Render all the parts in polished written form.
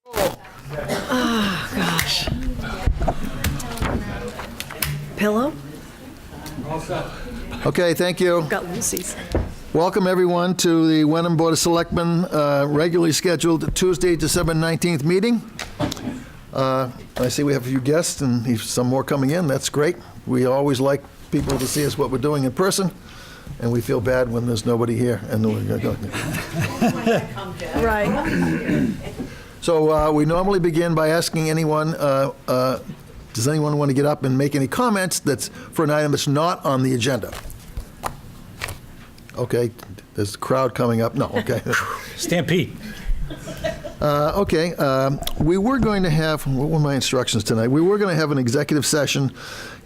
Oh, gosh. Pillow? Okay, thank you. Got Lucy's. Welcome, everyone, to the Wenham Board of Selectmen regularly scheduled Tuesday, December 19th meeting. I see we have a few guests and some more coming in. That's great. We always like people to see us what we're doing in person, and we feel bad when there's nobody here. And we're going Right. So we normally begin by asking anyone, does anyone want to get up and make any comments that's for an item that's not on the agenda? Okay, there's a crowd coming up. No, okay. Stampede. Okay, we were going to have, what were my instructions tonight? We were going to have an executive session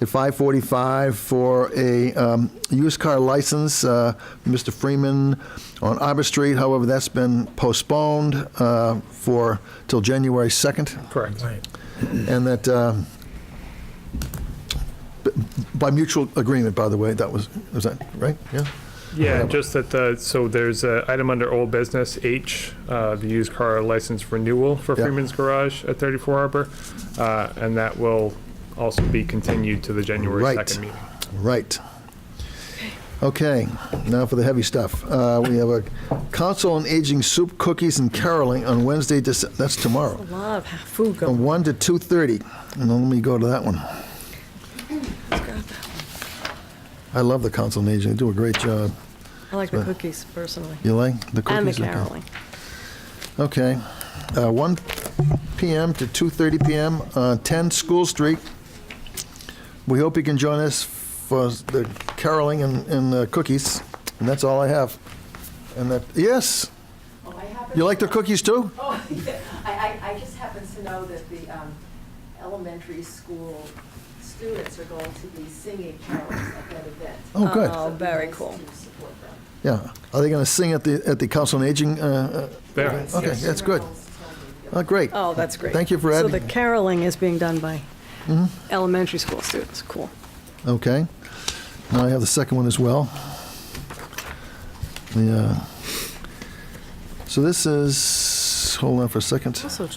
at 5:45 for a used car license, Mr. Freeman on Arbor Street. However, that's been postponed till January 2nd. Correct. Right. And that, by mutual agreement, by the way, was that right? Yeah? Yeah, just that, so there's an item under old business, H, the used car license renewal for Yeah. Freeman's Garage at 34 Arbor, and that will also be continued to the January Right. 2nd meeting. Right. Okay, now for the heavy stuff. We have a Council on Aging soup, cookies, and caroling on Wednesday, that's tomorrow, A lot of food from going. 1 to 2:30. And let me go to that one. Let's grab that. I love the Council on Aging, they do a great job. I like the cookies, personally. You like the cookies? And the Okay. caroling. Okay. 1 p.m. to 2:30 p.m. on 10 School Street. We hope you can join us for the caroling and the cookies, and that's all I have. And that, yes? Oh, I happen You like the cookies too? Oh, yeah. I just happen to know that the elementary school students are going to be singing carols at that event. Oh, good. Oh, So it'd be very nice cool. to support them. Yeah. Are they going to sing at the Council on Aging? There. Okay, Yes. that's good. Reynolds told me, yeah. Oh, great. Oh, that's great. Thank you for So adding. the caroling is being done by elementary school students. Cool. Okay. Now I have the second one as well. So this is, hold on for a second. Also,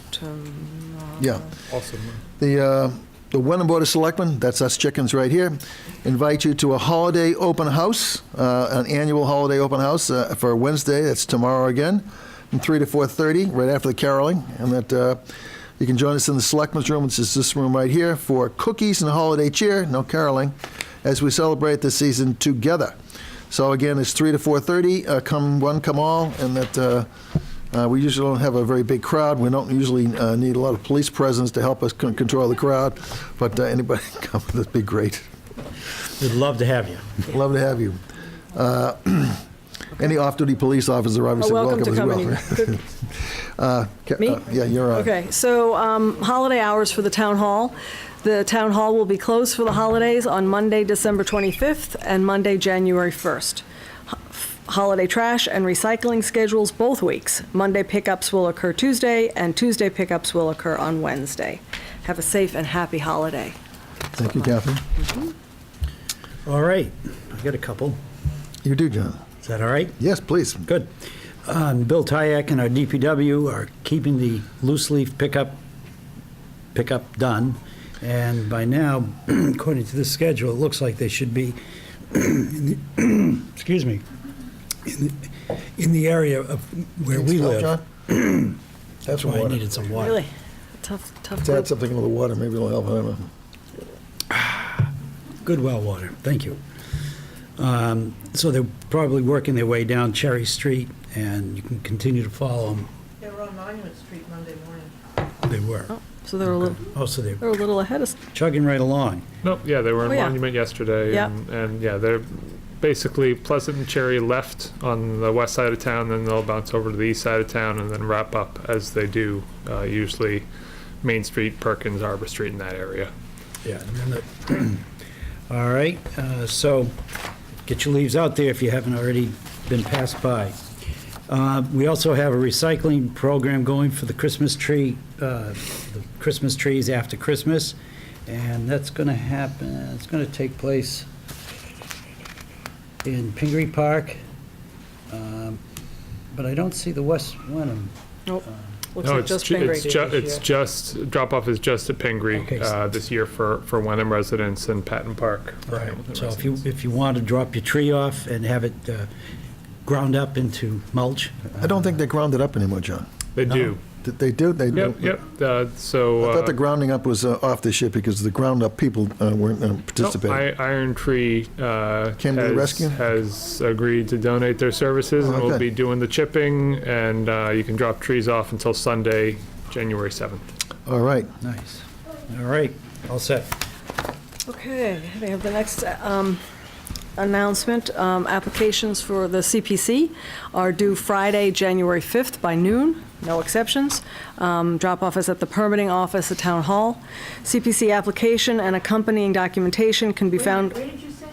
Yeah. Awesome. The Wenham Board of Selectmen, that's us chickens right here, invite you to a holiday open house, an annual holiday open house for Wednesday, that's tomorrow again, from 3 to 4:30, right after the caroling. And that you can join us in the Selectmen's room, which is this room right here, for cookies and holiday cheer, no caroling, as we celebrate the season together. So again, it's 3 to 4:30, come one, come all, and that we usually don't have a very big crowd. We don't usually need a lot of police presence to help us control the crowd, but anybody come, that'd be great. We'd love to have you. Love to have you. Any off-duty police officer, obviously, welcome welcome to as come well. Me? Yeah, you're on. Okay, so holiday hours for the town hall. The town hall will be closed for the holidays on Monday, December 25th, and Monday, January 1st. Holiday trash and recycling schedules both weeks. Monday pickups will occur Tuesday, and Tuesday pickups will occur on Wednesday. Have a safe and happy holiday. Thank you, Catherine. All right. I got a couple. You do, John. Is that all right? Yes, please. Good. Bill Tyak and our DPW are keeping the loose leaf pickup done. And by now, according to the schedule, it looks like they should be, excuse me, in the area of where we Stop, live. John? That's why I needed some water. Really tough Let's group. add something with the water, maybe it'll help, I don't know. Good well water, thank you. So they're probably working their way down Cherry Street, and you can continue to follow them. They were on Monument Street Monday morning. They were. Oh, so they're a little, Oh, so they're they're a little ahead of us. chugging right along. Nope, yeah, they were in Oh, yeah. Monument yesterday, Yeah. and yeah, they're basically Pleasant and Cherry left on the west side of town, then they'll bounce over to the east side of town and then wrap up as they do, usually Main Street, Perkins, Arbor Street in that area. Yeah. And then all right, so get your leaves out there if you haven't already been passed by. We also have a recycling program going for the Christmas tree, the Christmas trees after Christmas, and that's going to happen, it's going to take place in Pingree Park, but I don't see the West Wenham. Nope. Looks No, like it's just ju- Pingree. it's just, drop-off is just at Pingree Okay. this year for Wenham residents and Patton Park for Right, Hamilton so residents. if you want to drop your tree off and have it ground up into mulch. I don't think they're grounded up anymore, John. They do. They do? They do? Yep. So. I thought the grounding up was off this year because the ground up people weren't participating. Iron Tree Came to the rescue? has agreed to donate their services, and Oh, we'll okay. be doing the chipping, and you can drop trees off until Sunday, January 7th. All right. Nice. All right, all set. Okay, we have the next announcement. Applications for the CPC are due Friday, January 5th by noon, no exceptions. Drop-off is at the permitting office at Town Hall. CPC application and accompanying documentation can be found Where did you say,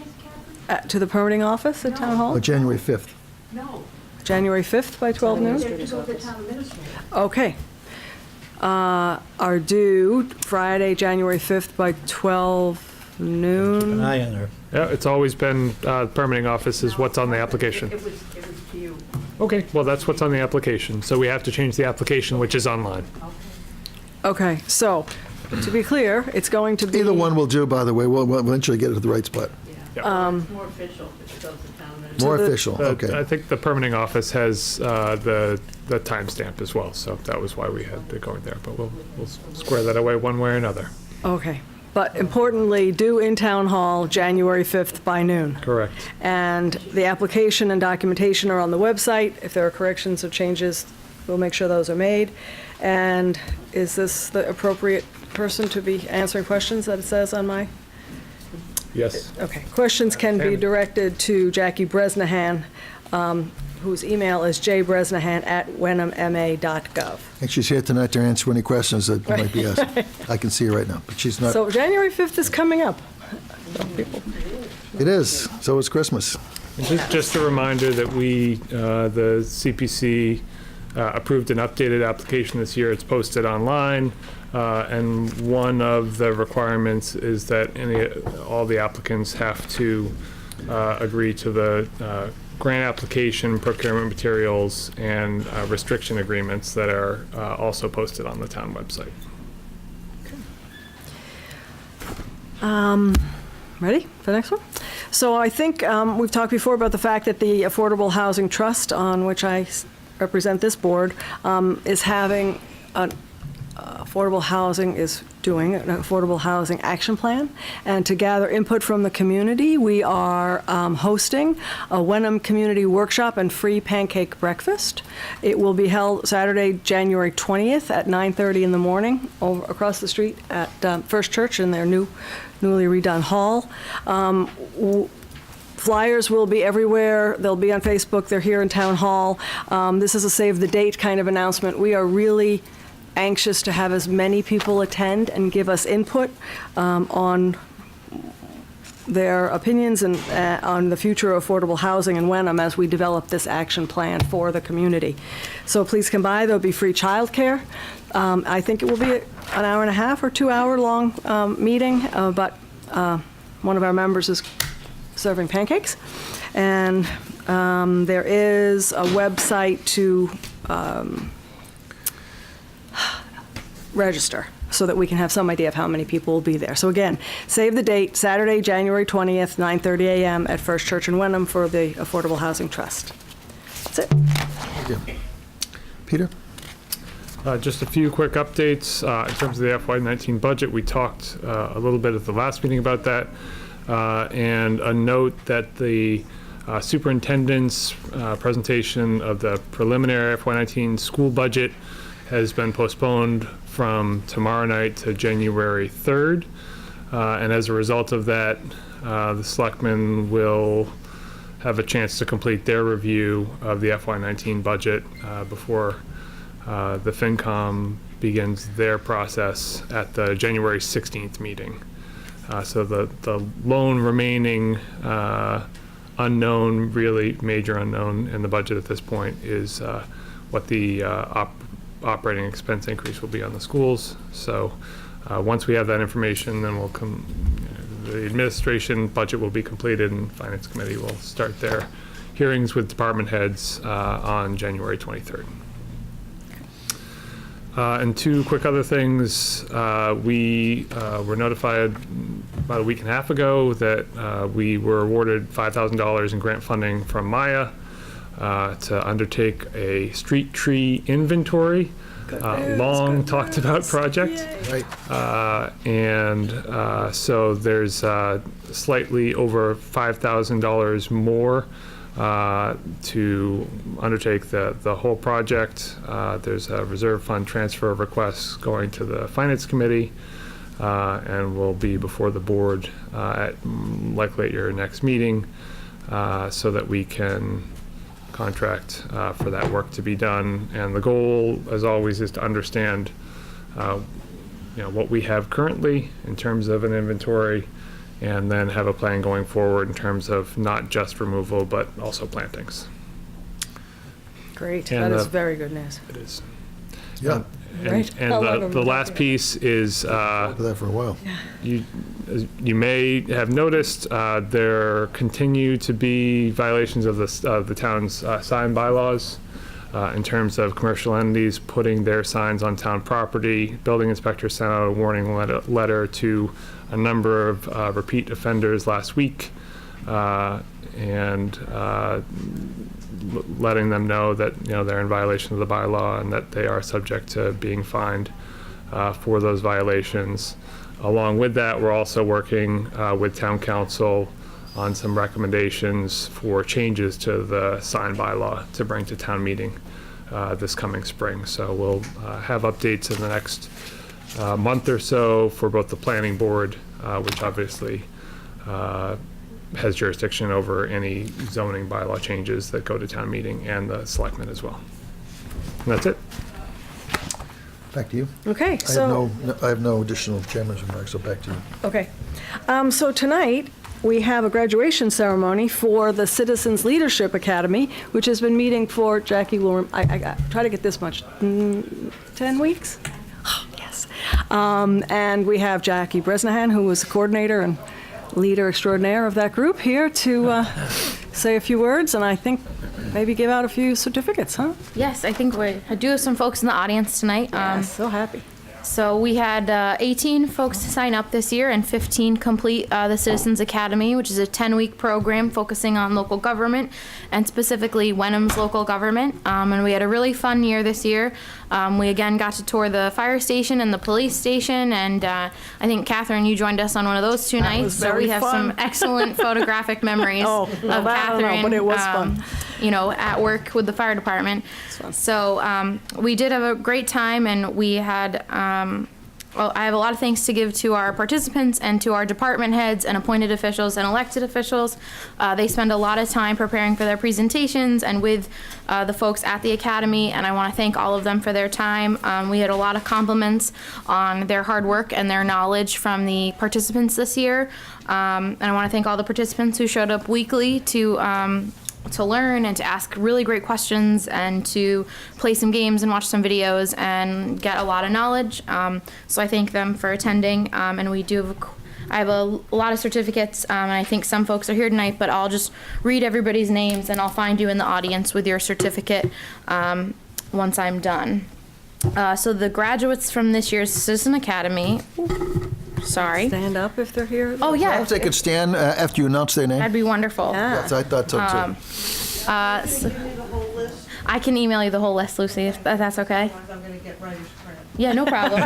Catherine? to the permitting office at Town Oh, Hall, January 5th. No. January 5th by 12 You noon. have to go to the town administrator. Okay. Are due Friday, January 5th by 12 Keep an noon. eye on her. Yeah, it's always been, permitting office is what's on the application. It was to you. Okay, well, that's what's on the application, so we have to change the application, which is online. Okay, so, to be clear, it's going to be... Either one will do, by the way. We'll eventually get it to the right spot. It's more official if it goes to town administrator. More the- official, I okay. think the permitting office has the timestamp as well, so that was why we had it going there, but we'll square that away one way or another. Okay, but importantly, due in Town Hall, January 5th by noon. Correct. And the application and documentation are on the website. If there are corrections or changes, we'll make sure those are made. And is this the appropriate person to be answering questions that it says on my? Yes. Okay, questions can be Tammy. directed to Jackie Bresnahan, whose email is jbresnahan@wenhamma.gov. And she's here tonight to answer any questions that might be asked. I can see her right now, but she's not. So January 5th is coming up. It is. So is Christmas. And just a reminder that we, the CPC, approved an updated application this year. It's posted online, and one of the requirements is that all the applicants have to agree to the grant application, procurement materials, and restriction agreements that are also posted on the town website. Ready for the next one? So I think we've talked before about the fact that the Affordable Housing Trust, on which I represent this board, is having doing an affordable housing action plan. And to gather input from the community, we are hosting a Wenham Community Workshop and free pancake breakfast. It will be held Saturday, January 20th at 9:30 in the morning across the street at First Church in their newly redone hall. Flyers will be everywhere. They'll be on Facebook. They're here in Town Hall. This is a save the date kind of announcement. We are really anxious to have as many people attend and give us input on their opinions and on the future of affordable housing in Wenham as we develop this action plan for the community. So please come by. There'll be free childcare. I think it will be an hour and a half or 2 hour long meeting, but one of our members is serving pancakes. And there is a website to register so that we can have some idea of how many people will be there. So again, save the date, Saturday, January 20th, 9:30 a.m. at First Church in Wenham for the Affordable Housing Trust. That's it. Thank you. Peter? Just a few quick updates in terms of the FY19 budget. We talked a little bit at the last meeting about that. And a note that the superintendent's presentation of the preliminary FY19 school budget has been postponed from tomorrow night to January 3rd. And as a result of that, the selectmen will have a chance to complete their review of the FY19 budget before the FinCom begins their process at the January 16th meeting. So the lone remaining unknown, really major unknown in the budget at this point is what the operating expense increase will be on the schools. So once we have that information, then the administration budget will be completed and Finance Committee will start their hearings with department heads on January 23rd. And two quick other things. We were notified about a week and a half ago that we were awarded $5,000 in grant funding from Maya to undertake a street tree inventory. Long talked about project. Right. So there's slightly over $5,000 more to undertake the whole project. There's a reserve fund transfer request going to the Finance Committee and will be before the board likely at your next meeting so that we can contract for that work to be done. And the goal, as always, is to understand what we have currently in terms of an inventory, and then have a plan going forward in terms of not just removal, but also plantings. Great, And that is very good news. It is. Yeah, Right. And How long have the we last been piece is, for that for a while. you may have noticed, there continue to be violations of the town's sign bylaws in terms of commercial entities putting their signs on town property. Building inspector sent out a warning letter to a number of repeat offenders last week, and letting them know that they're in violation of the bylaw and that they are subject to being fined for those violations. Along with that, we're also working with town council on some recommendations for changes to the sign bylaw to bring to town meeting this coming spring. So we'll have updates in the next month or so for both the planning board, which obviously has jurisdiction over any zoning bylaw changes that go to town meeting, and the selectmen as well. And that's it. Back to you. Okay, so. I have no additional chairman's remarks, so back to you. Okay. So tonight, we have a graduation ceremony for the Citizens Leadership Academy, which has been meeting for, Jackie will, I try to get this much, 10 weeks? Oh, yes. And we have Jackie Bresnahan, who was the coordinator and leader extraordinaire of that group, here to say a few words, and I think maybe give out a few certificates, huh? Yes, I think I do have some folks in the audience tonight. So happy. So we had 18 folks sign up this year and 15 complete the Citizens Academy, which is a 10-week program focusing on local government and specifically Wenham's local government. And we had a really fun year this year. We again got to tour the fire station and the police station, and I think Catherine, you joined us on one of those two nights. was So very we have fun. some excellent photographic memories Oh, of well, I don't know, Catherine. but it was fun. At work with the fire department. So we did have a great time, and we had. I have a lot of thanks to give to our participants and to our department heads and appointed officials and elected officials. They spend a lot of time preparing for their presentations and with the folks at the academy, and I want to thank all of them for their time. We had a lot of compliments on their hard work and their knowledge from the participants this year. And I want to thank all the participants who showed up weekly to learn and to ask really great questions and to play some games and watch some videos and get a lot of knowledge. So I thank them for attending. And we do I have a lot of certificates, and I think some folks are here tonight, but I'll just read everybody's names and I'll find you in the audience with your certificate once I'm done. So the graduates from this year's Citizen Academy, sorry. Stand up if they're here. Oh, yeah. If they could stand after you announce their name. That'd be wonderful. Yeah. Yes, I thought so too. I can email you the whole list, Lucy, if that's okay. I'm gonna get writer's credit. Yeah, no problem.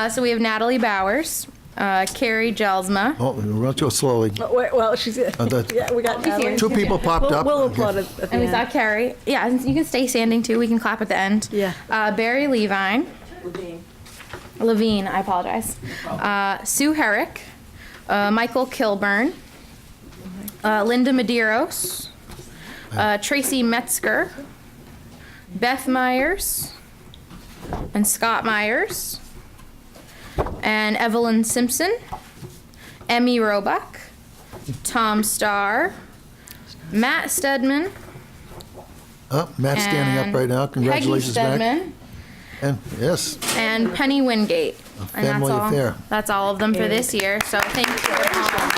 So we have Natalie Bowers, Carrie Gelsma. Oh, let's go slowly. Wait, well, she's, that- yeah, we got She's here. Natalie. Two people popped up. We'll applaud it at the And we end. saw Carrie. Yeah, and you can stay standing too. We can clap at the end. Yeah. Barry Levine. Levine, I apologize. Sue Herrick. Michael Kilburn. Linda Medeiros. Tracy Metzger. Beth Myers. And Scott Myers. And Evelyn Simpson. Emmy Roebuck. Tom Starr. Matt Stedman. Oh, Matt's standing up and right now. Congratulations, Peggy Matt. Stedman. And yes, And Penny Wingate. And family that's all. affair. That's all of them for this year. So thank you for all.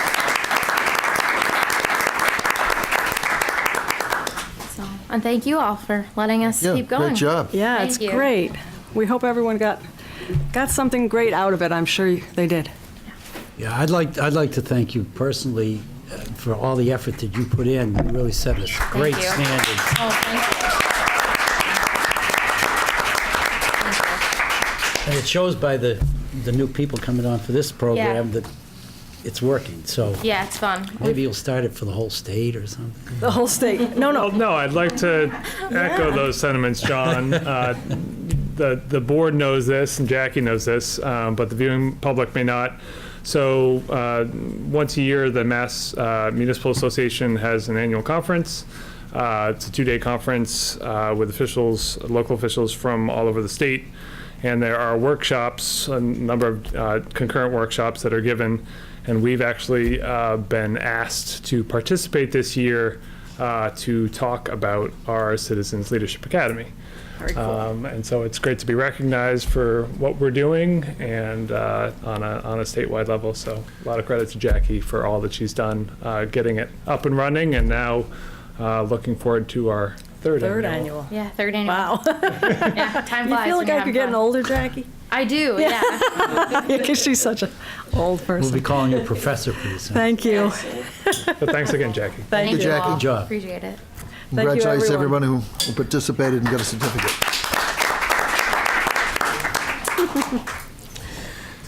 And thank you all for letting us Yeah, keep going. great job. Yeah, Thank it's you. great. we hope everyone got something great out of it. I'm sure they did. Yeah, I'd like to thank you personally for all the effort that you put in. You really set us great you. standards. Oh, thank you. And it shows by the new people coming on for this program that it's working, so Yeah, it's fun. maybe you'll start it for the whole state or something. The whole state. No, Well, no. no, I'd like to echo those sentiments, John. The board knows this, and Jackie knows this, but the viewing public may not. So once a year, the Mass Municipal Association has an annual conference. It's a 2-day conference with officials, local officials from all over the state. And there are workshops, a number of concurrent workshops that are given. And we've actually been asked to participate this year to talk about our Citizens Leadership Academy. Very cool. And so it's great to be recognized for what we're doing and on a statewide level. So a lot of credit to Jackie for all that she's done, getting it up and running, and now looking forward to our third annual. Yeah, third annual. Wow. Yeah, time You flies. feel when like you're I having could getting fun. older, Jackie? I do, yeah. Because she's such an old We'll person. be calling you professor pretty soon. Thank you. But thanks again, Jackie. Thank you. Jackie. all. Good job. Appreciate it. Congratulations, everyone. everyone who participated and got a certificate.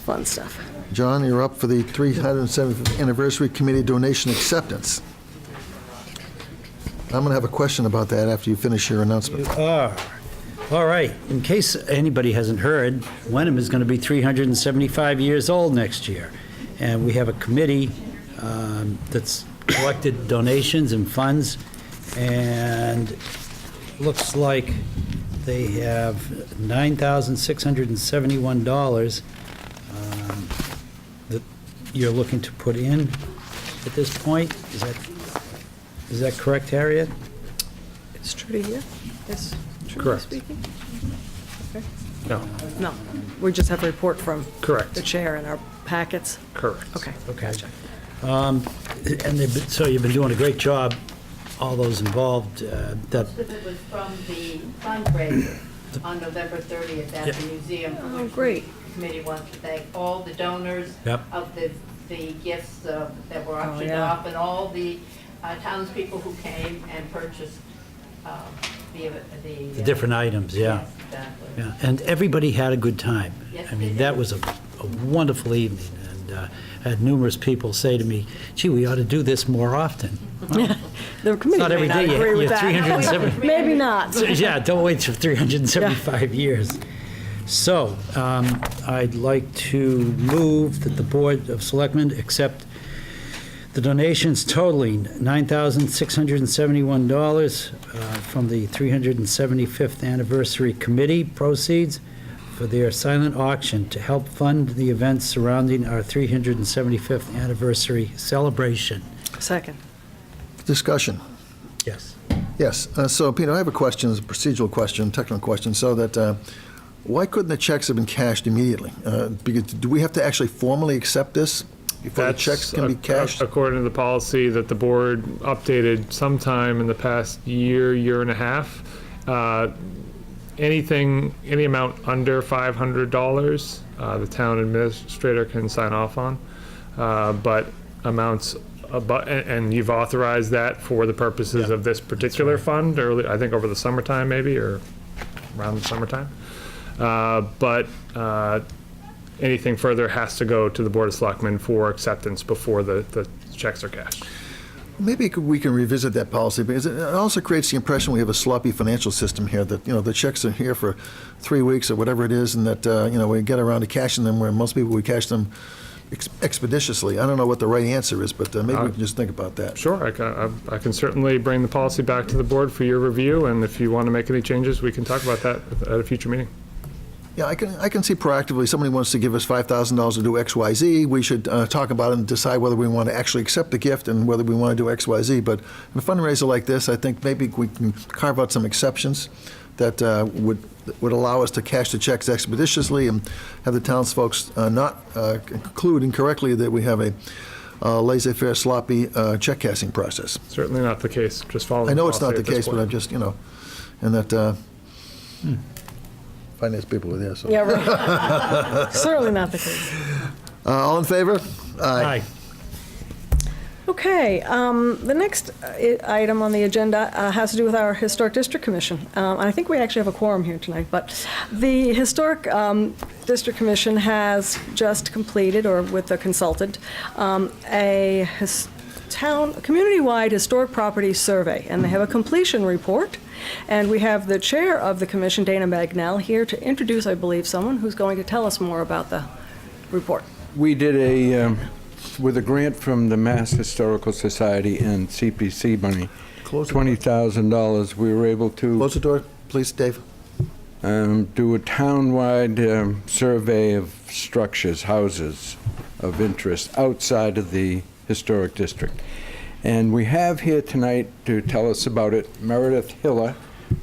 Fun stuff. John, you're up for the 307th Anniversary Committee donation acceptance. I'm going to have a question about that after you finish your announcement. All right, in case anybody hasn't heard, Wenham is going to be 375 years old next year. And we have a committee that's collected donations and funds, and looks like they have $9,671 that you're looking to put in at this point. Is that correct, Harriet? Is Trudy here? Yes. Trudy Correct. speaking? No, No, we just have a report from correct, the chair in our packets. correct. Okay. Okay. So you've been doing a great job, all those involved, that, Most of it was from the fundraiser on November 30th at the museum. for Oh, which great. The committee wants to thank all the donors Yep. of the gifts that were auctioned yeah. off, and all the townspeople who came and purchased the the different items, yeah. Yes, exactly. Yeah, and everybody had a good time. Yes, I mean, they that did. was a wonderful evening, and I had numerous people say to me, gee, we ought to do this more often. The committee Not may every not day you agree with have that. 307. Maybe not. Yeah, don't wait for 375 years. So, I'd like to move that the Board of Selectmen accept the donations totaling $9,671 from the 375th Anniversary Committee proceeds for their silent auction to help fund the events surrounding our 375th anniversary celebration. Second. Discussion. Yes. Yes, so Peter, I have a question, it's a procedural question, technical question, so that, why couldn't the checks have been cashed immediately? Because do we have to actually formally accept this before the checks can be cashed? According to the policy that the board updated sometime in the past year and a half. Any amount under $500, the town administrator can sign off on. But amounts above, and you've authorized that for the purposes Yeah, of this particular fund, early, I think over the summertime maybe, or around the summertime. But anything further has to go to the Board of Selectmen for acceptance before the checks are cashed. Maybe we can revisit that policy, because it also creates the impression we have a sloppy financial system here, that, the checks are here for 3 weeks or whatever it is, and that, we get around to cashing them, where most people, we cash them expeditiously. I don't know what the right answer is, but maybe we can just think about that. Sure, I can certainly bring the policy back to the board for your review, and if you want to make any changes, we can talk about that at a future meeting. Yeah, I can see proactively, somebody wants to give us $5,000 to do X, Y, Z, we should talk about it and decide whether we want to actually accept the gift and whether we want to do X, Y, Z. But in a fundraiser like this, I think maybe we can carve out some exceptions that would allow us to cash the checks expeditiously and have the townsfolk not conclude incorrectly that we have a laissez-faire, sloppy check cashing process. Certainly not the case, just following I the know it's not policy the at this case, but point. I'm just, and that, finance people were there, so. Yeah, right. Certainly not the case. All in favor? Aye. Okay, the next item on the agenda has to do with our Historic District Commission. I think we actually have a quorum here tonight, but the Historic District Commission has just completed, or with a consultant, a community-wide historic property survey, and they have a completion report. And we have the chair of the commission, Dana Bagnell, here to introduce, I believe, someone who's going to tell us more about the report. We did with a grant from the Mass Historical Society and CPC money, Close it. $20,000, we were able to Close the door, please, Dave. do a town-wide survey of structures, houses of interest outside of the historic district. And we have here tonight to tell us about it Meredith Hiller,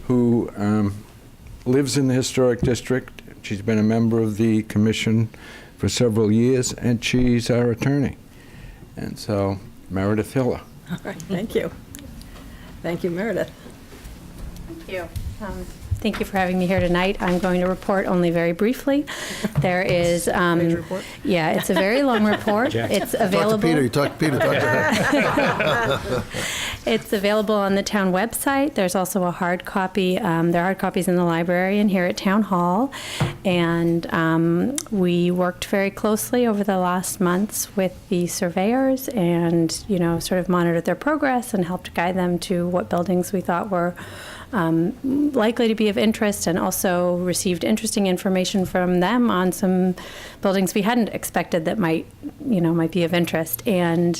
who lives in the historic district. She's been a member of the commission for several years, and she's our attorney. And so, Meredith Hiller. All right, thank you. Thank you, Meredith. Thank you. Thank you for having me here tonight. I'm going to report only very briefly. There is, Major report? yeah, it's a very long report. Jackson. It's available. Talk to Peter, talk to her. It's available on the town website. There's also a hard copy. There are hard copies in the library and here at Town Hall. And we worked very closely over the last months with the surveyors and, you know, sort of monitored their progress and helped guide them to what buildings we thought were likely to be of interest, and also received interesting information from them on some buildings we hadn't expected that might be of interest. And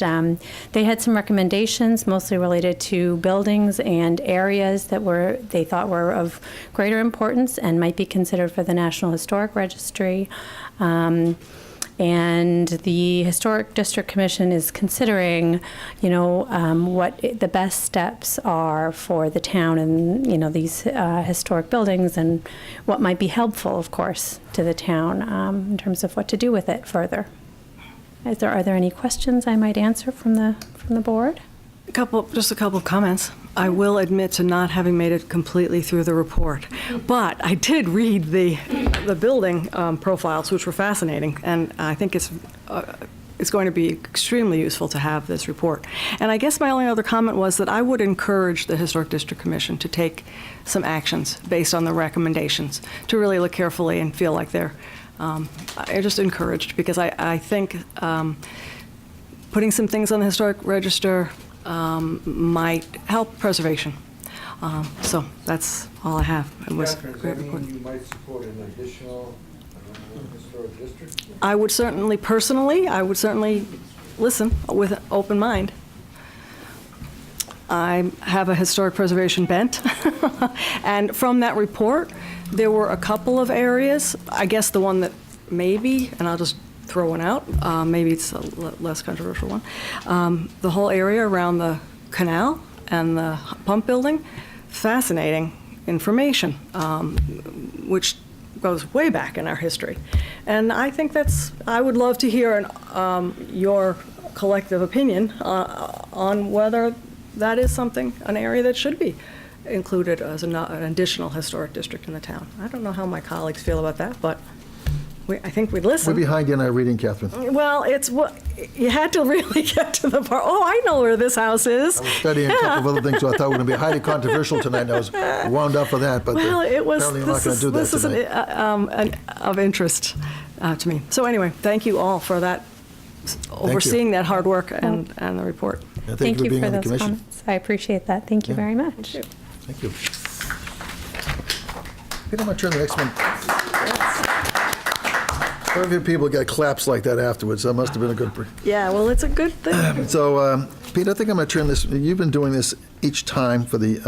they had some recommendations, mostly related to buildings and areas that they thought were of greater importance and might be considered for the National Historic Registry. And the Historic District Commission is considering, what the best steps are for the town and, these historic buildings, and what might be helpful, of course, to the town in terms of what to do with it further. Are there any questions I might answer from the board? Just a couple of comments. I will admit to not having made it completely through the report, but I did read the building profiles, which were fascinating, and I think it's going to be extremely useful to have this report. And I guess my only other comment was that I would encourage the Historic District Commission to take some actions based on the recommendations, to really look carefully and feel like they're just encouraged, because I think putting some things on the Historic Register might help preservation. So that's all I have. It was Catherine, does great that report. mean you might support an additional historic district? I would certainly listen with an open mind. I have a historic preservation bent. And from that report, there were a couple of areas. I guess the one that maybe, and I'll just throw one out, maybe it's a less controversial one, the whole area around the canal and the pump building, fascinating information, which goes way back in our history. And I think I would love to hear your collective opinion on whether that is an area that should be included as an additional historic district in the town. I don't know how my colleagues feel about that, but I think we'd listen. We're behind you in our reading, Catherine. Well, you had to really get to the part. Oh, I know where this house is. I was studying a couple of other things, so I thought we were going to be highly controversial tonight, and I was wound up for that, but Well, it was. apparently you're not going to do that This is tonight. of interest to me. So anyway, thank you all for that, overseeing that hard work and the report. And Thank for you being for on the those commission. comments. I appreciate that. Thank you Yeah. very much. Thank you. Peter, I'm going to turn the next one. Very few people get claps like that afterwards. That must have been a good. Yeah, well, it's a good thing. So, Pete, I think I'm going to turn this. You've been doing this each time for the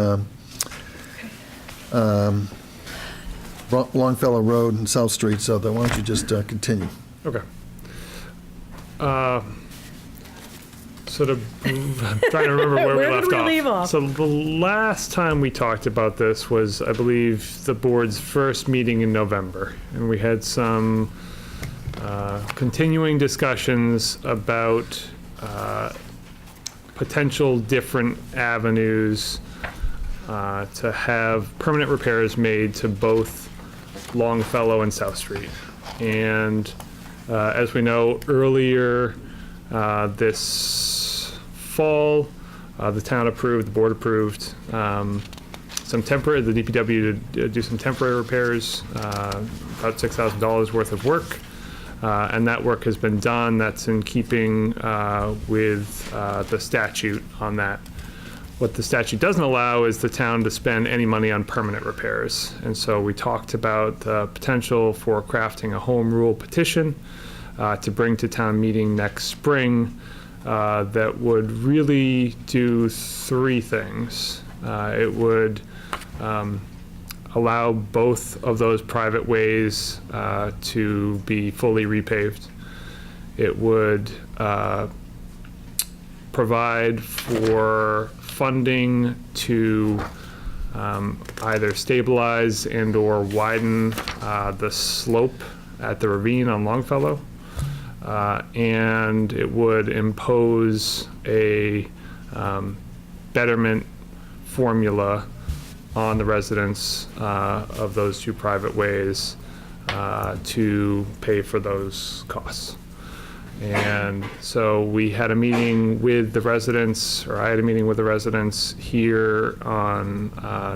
Longfellow Road and South Street. So, why don't you just continue? Okay. I'm trying to remember where we Where did left we off. leave off? So the last time we talked about this was, I believe, the board's first meeting in November, and we had some continuing discussions about potential different avenues to have permanent repairs made to both Longfellow and South Street. And as we know, earlier this fall, the board approved the DPW to do some temporary repairs, about $6,000 worth of work. And that work has been done. That's in keeping with the statute on that. What the statute doesn't allow is the town to spend any money on permanent repairs. And so we talked about the potential for crafting a home rule petition to bring to town meeting next spring that would really do three things. It would allow both of those private ways to be fully repaved. It would provide for funding to either stabilize and or widen the slope at the ravine on Longfellow. And it would impose a betterment formula on the residents of those two private ways to pay for those costs. And so we had a meeting with the residents, or I had a meeting with the residents here on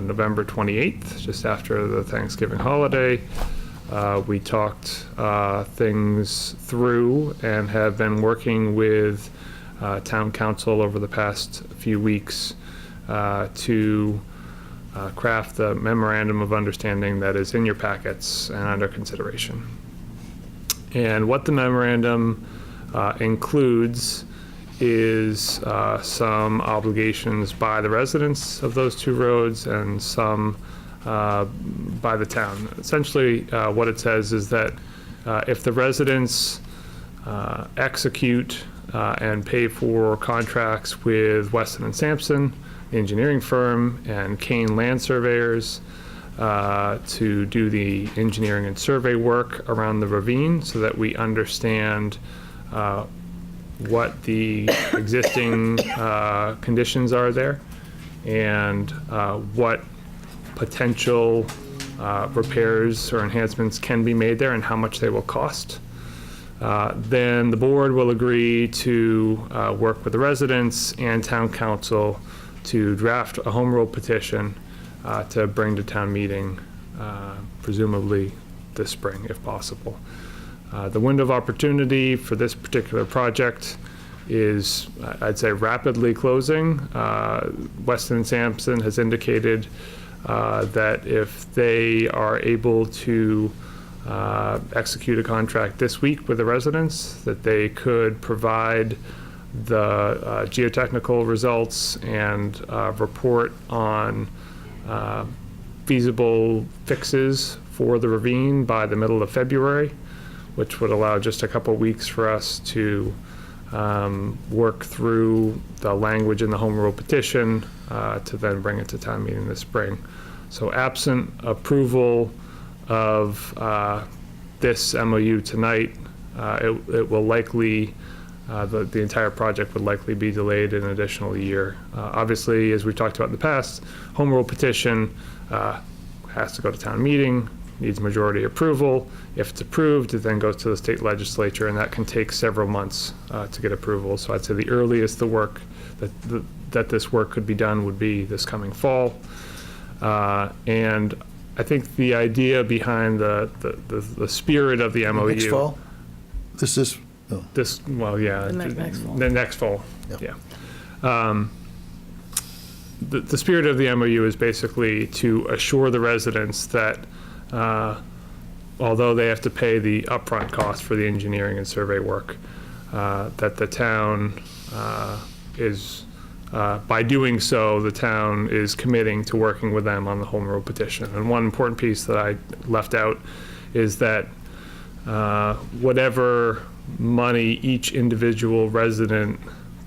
November 28th, just after the Thanksgiving holiday. We talked things through and have been working with town council over the past few weeks to craft the memorandum of understanding that is in your packets and under consideration. And what the memorandum includes is some obligations by the residents of those two roads and some by the town. Essentially, what it says is that if the residents execute and pay for contracts with Weston and Sampson, the engineering firm, and Kane Land Surveyors to do the engineering and survey work around the ravine so that we understand what the existing conditions are there and what potential repairs or enhancements can be made there and how much they will cost. Then the board will agree to work with the residents and town council to draft a home rule petition to bring to town meeting, presumably this spring if possible. The window of opportunity for this particular project is, I'd say, rapidly closing. Weston and Sampson has indicated that if they are able to execute a contract this week with the residents, that they could provide the geotechnical results and report on feasible fixes for the ravine by the middle of February, which would allow just a couple weeks for us to work through the language in the home rule petition to then bring it to town meeting this spring. So absent approval of this MOU tonight, it will likely, the entire project would likely be delayed an additional year. Obviously, as we've talked about in the past, home rule petition has to go to town meeting, needs majority approval. If it's approved, it then goes to the state legislature, and that can take several months to get approval. So I'd say the earliest the work that this work could be done would be this coming fall. And I think the idea behind the spirit of the MOU. Next fall? This is, no. The next fall. The next fall, Yeah. yeah. The spirit of the MOU is basically to assure the residents that although they have to pay the upfront cost for the engineering and survey work, that the town is, by doing so, the town is committing to working with them on the home rule petition. And one important piece that I left out is that whatever money each individual resident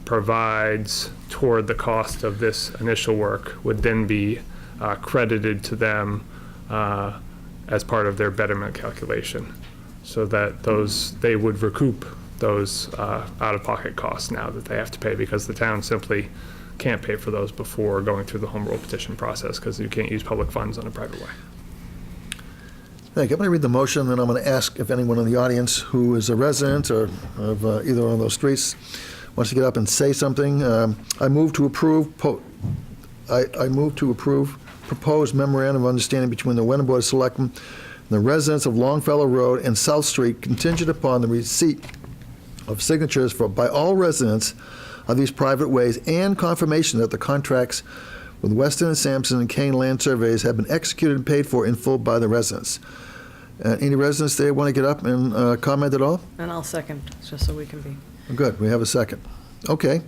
provides toward the cost of this initial work would then be credited to them as part of their betterment calculation, so that they would recoup those out-of-pocket costs now that they have to pay, because the town simply can't pay for those before going through the home rule petition process, because you can't use public funds on a private way. Thank you. I'm going to read the motion, then I'm going to ask if anyone in the audience who is a resident or of either one of those streets wants to get up and say something. I move to approve. I move to approve proposed memorandum of understanding between the Wenham Board of Selectmen and the residents of Longfellow Road and South Street, contingent upon the receipt of signatures by all residents of these private ways and confirmation that the contracts with Weston and Sampson and Kane Land Surveys have been executed and paid for in full by the residents. Any residents there want to get up and comment at all? And I'll second, just so we can be. Good, we have a second. Okay,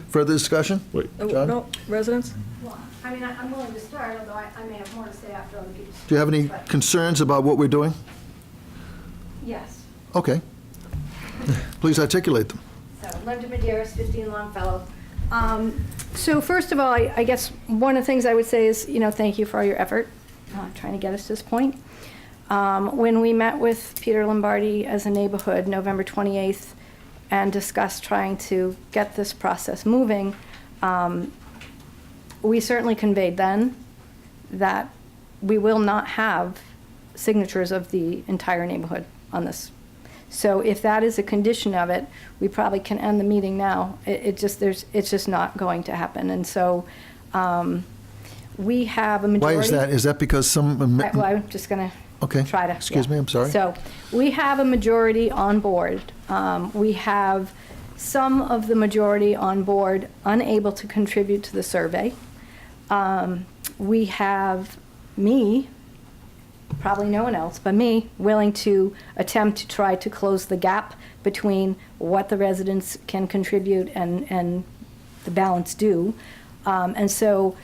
further discussion? Wait. Oh, John? no, residents? Well, I mean, I'm willing to start, although I may have more to say after other people. Do you have any But- concerns about what we're doing? Yes. Okay. Please articulate them. So, Linda Maderas, 15 Longfellow. So first of all, I guess one of the things I would say is, thank you for all your effort trying to get us to this point. When we met with Peter Lombardi as a neighborhood November 28th and discussed trying to get this process moving, we certainly conveyed then that we will not have signatures of the entire neighborhood on this. So if that is a condition of it, we probably can end the meeting now. It's just not going to happen. And so we have a majority. Why is that? Is that because some... Well, I'm just going to Okay. try to. Excuse me, I'm sorry. So we have a majority on board. We have some of the majority on board unable to contribute to the survey. We have me, probably no one else, but me, willing to attempt to try to close the gap between what the residents can contribute and the balance due. And so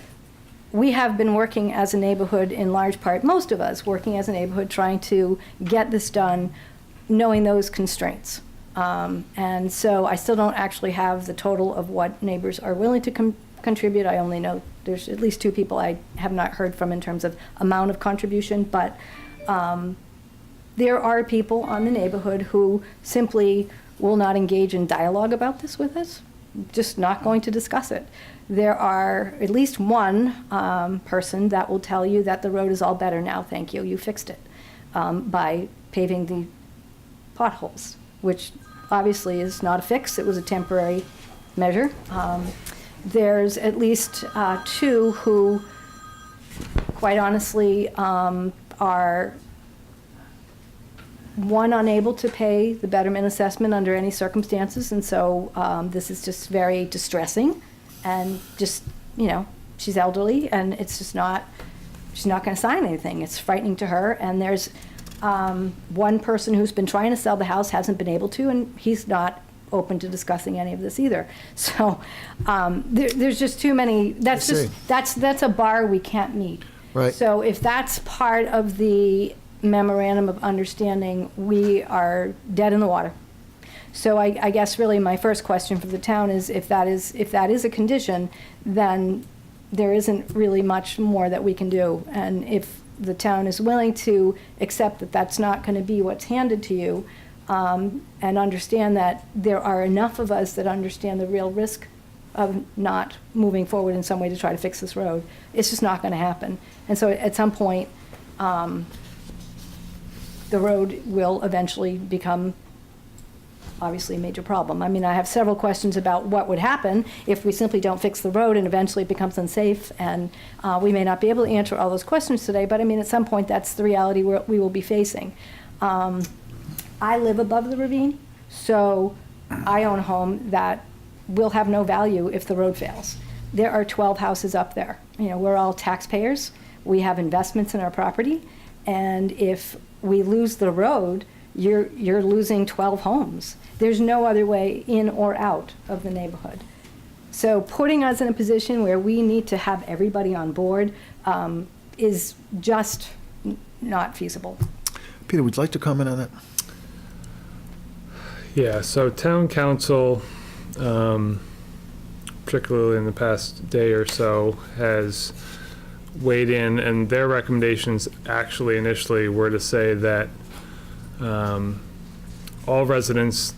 we have been working as a neighborhood in large part, most of us working as a neighborhood, trying to get this done, knowing those constraints. And so I still don't actually have the total of what neighbors are willing to contribute. I only know there's at least 2 people I have not heard from in terms of amount of contribution, but there are people on the neighborhood who simply will not engage in dialogue about this with us, just not going to discuss it. There are at least one person that will tell you that the road is all better now, thank you, you fixed it, by paving the potholes, which obviously is not a fix, it was a temporary measure. There's at least 2 who, quite honestly, are, one, unable to pay the betterment assessment under any circumstances, and so this is just very distressing, and just, she's elderly, and it's just not, she's not going to sign anything. It's frightening to her, and there's one person who's been trying to sell the house, hasn't been able to, and he's not open to discussing any of this either. So there's just too many, that's a bar we can't meet. Right. So if that's part of the memorandum of understanding, we are dead in the water. So I guess really my first question for the town is if that is a condition, then there isn't really much more that we can do. And if the town is willing to accept that that's not going to be what's handed to you, and understand that there are enough of us that understand the real risk of not moving forward in some way to try to fix this road, it's just not going to happen. And so at some point, the road will eventually become obviously a major problem. I mean, I have several questions about what would happen if we simply don't fix the road and eventually it becomes unsafe, and we may not be able to answer all those questions today, but I mean, at some point, that's the reality we will be facing. I live above the ravine, so I own a home that will have no value if the road fails. There are 12 houses up there. We're all taxpayers. We have investments in our property, and if we lose the road, you're losing 12 homes. There's no other way in or out of the neighborhood. So putting us in a position where we need to have everybody on board is just not feasible. Peter, would you like to comment on that? Yeah, so town council, particularly in the past day or so, has weighed in, and their recommendations actually initially were to say that all residents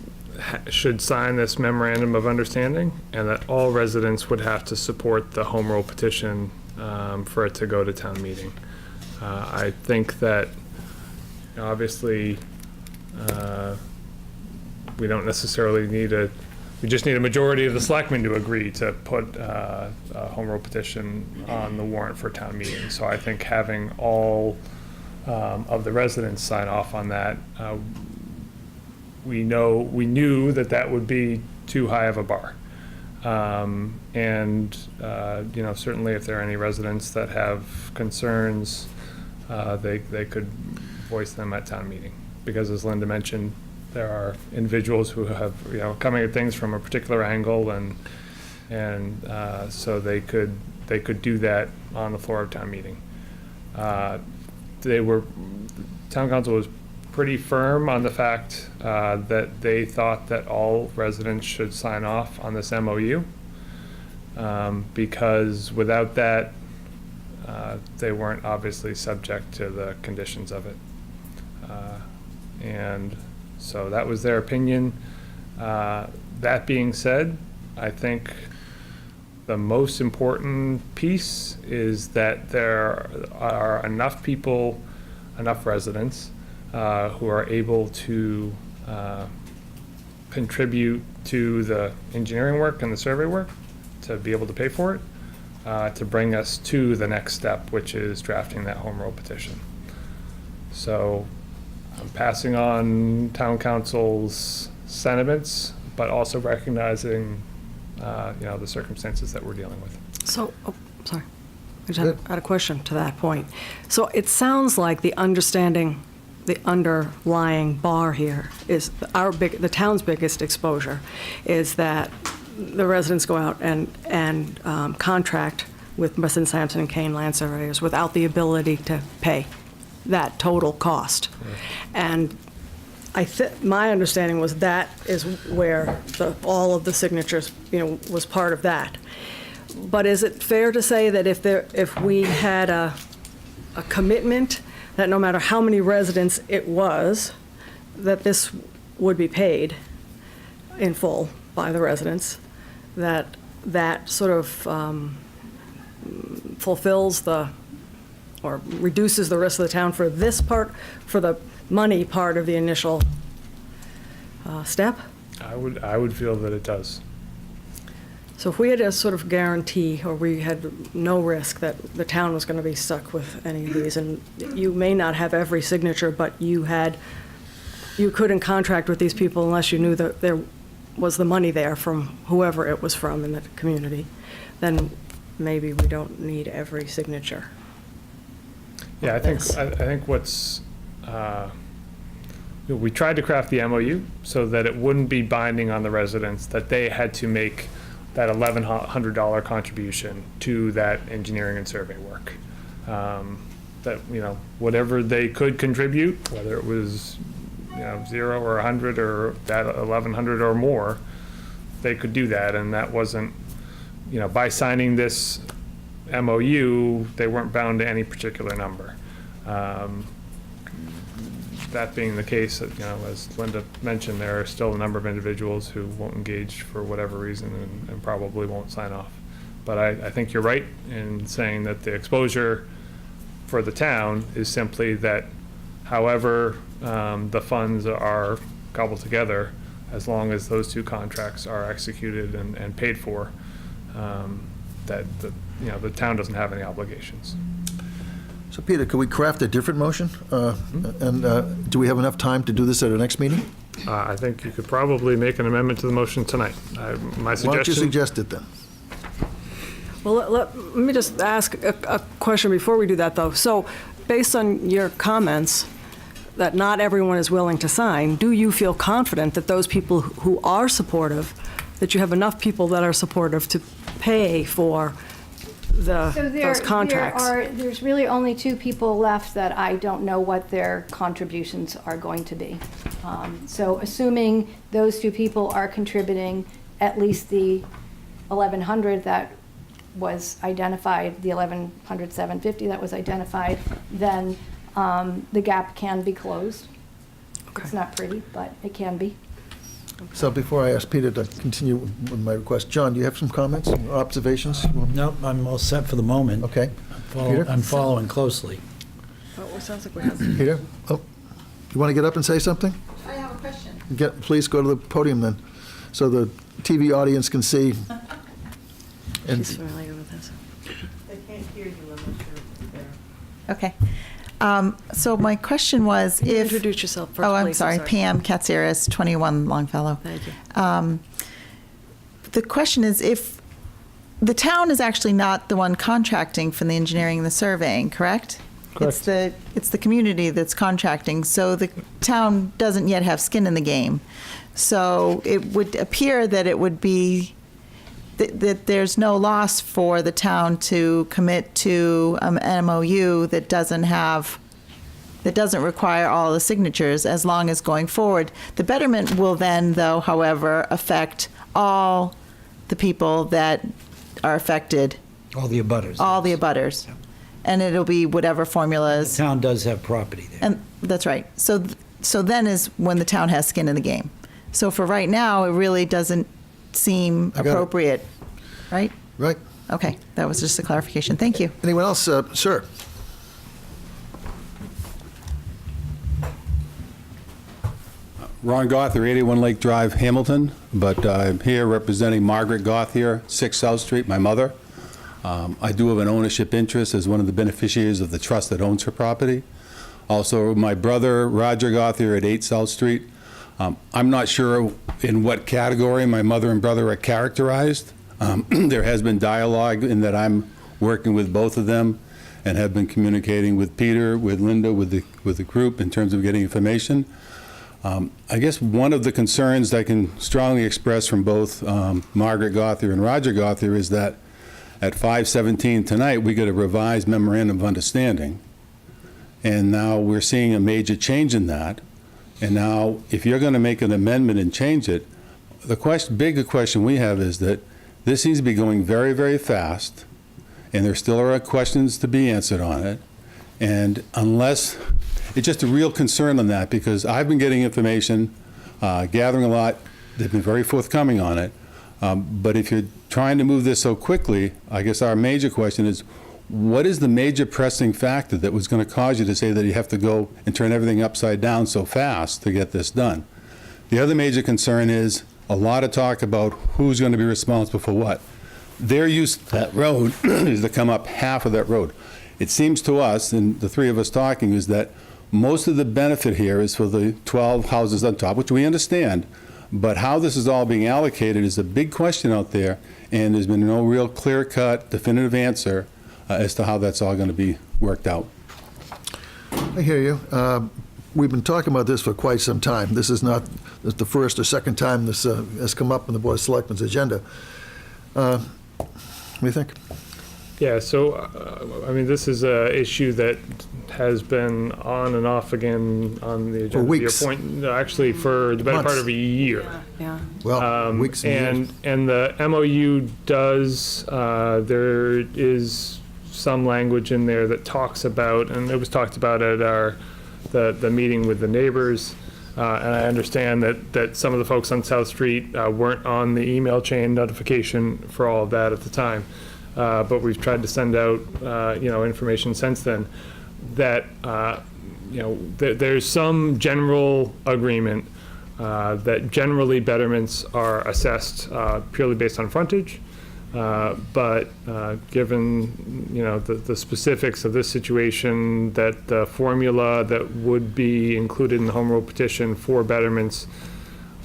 should sign this memorandum of understanding, and that all residents would have to support the home rule petition for it to go to town meeting. I think that obviously, we don't necessarily we just need a majority of the selectmen to agree to put a home rule petition on the warrant for town meeting. So I think having all of the residents sign off on that, we knew that would be too high of a bar. Certainly if there are any residents that have concerns, they could voice them at town meeting. Because as Linda mentioned, there are individuals who have, coming at things from a particular angle, and so they could do that on the floor of town meeting. Town council was pretty firm on the fact that they thought that all residents should sign off on this MOU, because without that, they weren't obviously subject to the conditions of it. And so that was their opinion. That being said, I think the most important piece is that there are enough people, enough residents who are able to contribute to the engineering work and the survey work to be able to pay for it, to bring us to the next step, which is drafting that home rule petition. So I'm passing on town council's sentiments, but also recognizing, the circumstances that we're dealing with. So, sorry. I just had a question to that point. So it sounds like the underlying bar here is the town's biggest exposure is that the residents go out and contract with Weston Sampson and Kane land surveyors without the ability to pay that total cost. Right. And my understanding was that is where all of the signatures, was part of that. But is it fair to say that if we had a commitment that no matter how many residents it was, that this would be paid in full by the residents, that sort of fulfills or reduces the risk of the town for this part, for the money part of the initial step? I would feel that it does. So if we had a sort of guarantee, or we had no risk that the town was going to be stuck with any of these, and you may not have every signature, but you couldn't contract with these people unless you knew that there was the money there from whoever it was from in the community, then maybe we don't need every signature. Yeah, I think what's, we tried to craft the MOU so that it wouldn't be binding on the residents, that they had to make that $1,100 contribution to that engineering and survey work. That, whatever they could contribute, whether it was, 0 or 100 or that 1,100 or more, they could do that. And that wasn't, by signing this MOU, they weren't bound to any particular number. That being the case, as Linda mentioned, there are still a number of individuals who won't engage for whatever reason and probably won't sign off. But I think you're right in saying that the exposure for the town is simply that however the funds are cobbled together, as long as those two contracts are executed and paid for, that the town doesn't have any obligations. So Peter, could we craft a different motion? And do we have enough time to do this at our next meeting? I think you could probably make an amendment to the motion tonight. My suggestion. Why don't you suggest it then? Well, let me just ask a question before we do that, though. So based on your comments that not everyone is willing to sign, do you feel confident that those people who are supportive, that you have enough people that are supportive to pay for those contracts? There's really only two people left that I don't know what their contributions are going to be. So assuming those two people are contributing at least the 1,100 that was identified, the 1,100, 750 that was identified, then the gap can be closed. Okay. It's not pretty, but it can be. So before I ask Peter to continue with my request, John, do you have some comments or observations? Nope, I'm all set for the moment. Okay. I'm following closely. Oh, it sounds like we have. Peter? Oh, You want to get up and say something? I have a question. Please go to the podium then, so the TV audience can see. And She's familiar with this. They can't hear you unless you're there. Okay. So my question was Can you if... introduce yourself first, Oh, I'm please? sorry. Pam Katsiris, 21 Longfellow. Thank you. The question is if the town is actually not the one contracting for the engineering and the surveying, correct? Correct. It's the community that's contracting, so the town doesn't yet have skin in the game. So it would appear that it would be, that there's no loss for the town to commit to an MOU that doesn't require all the signatures as long as going forward. The betterment will then, though, however, affect all the people that are affected, All the abutters. all the abutters. And it'll be whatever The formulas. town does have property there. And that's right. So then is when the town has skin in the game. So for right now, it really doesn't seem I got it. appropriate, right? Right. Okay, that was just a clarification. Thank you. Anyone else? Sir? Ron Gothier, 81 Lake Drive, Hamilton, but I'm here representing Margaret Gothier, 6 South Street, my mother. I do have an ownership interest as one of the beneficiaries of the trust that owns her property. Also, my brother, Roger Gothier, at 8 South Street. I'm not sure in what category my mother and brother are characterized. There has been dialogue in that I'm working with both of them and have been communicating with Peter, with Linda, with the group in terms of getting information. I guess one of the concerns that I can strongly express from both Margaret Gothier and Roger Gothier is that at 5/17 tonight, we got a revised memorandum of understanding. And now we're seeing a major change in that. And now, if you're going to make an amendment and change it, the bigger question we have is that this seems to be going very, very fast, and there still are questions to be answered on it. And unless, it's just a real concern on that, because I've been getting information, gathering a lot. They've been very forthcoming on it. But if you're trying to move this so quickly, I guess our major question is, what is the major pressing factor that was going to cause you to say that you have to go and turn everything upside down so fast to get this done? The other major concern is a lot of talk about who's going to be responsible for what. Their use of that road is to come up half of that road. It seems to us, and the three of us talking, is that most of the benefit here is for the 12 houses on top, which we understand, but how this is all being allocated is a big question out there, and there's been no real clear-cut, definitive answer as to how that's all going to be worked out. I hear you. We've been talking about this for quite some time. This is not the first or second time this has come up on the Board of Selectmen's agenda. What do you think? Yeah, so, I mean, this is a issue that has been on and off again on the agenda. To weeks. your point, no, actually, for the better part Months. of a year. Yeah. Well, weeks and years. And the MOU does, there is some language in there that talks about, and it was talked about at the meeting with the neighbors, and I understand that some of the folks on South Street weren't on the email chain notification for all of that at the time, but we've tried to send out, information since then that, there's some general agreement that generally betterments are assessed purely based on frontage. But given, the specifics of this situation, that the formula that would be included in the home rule petition for betterments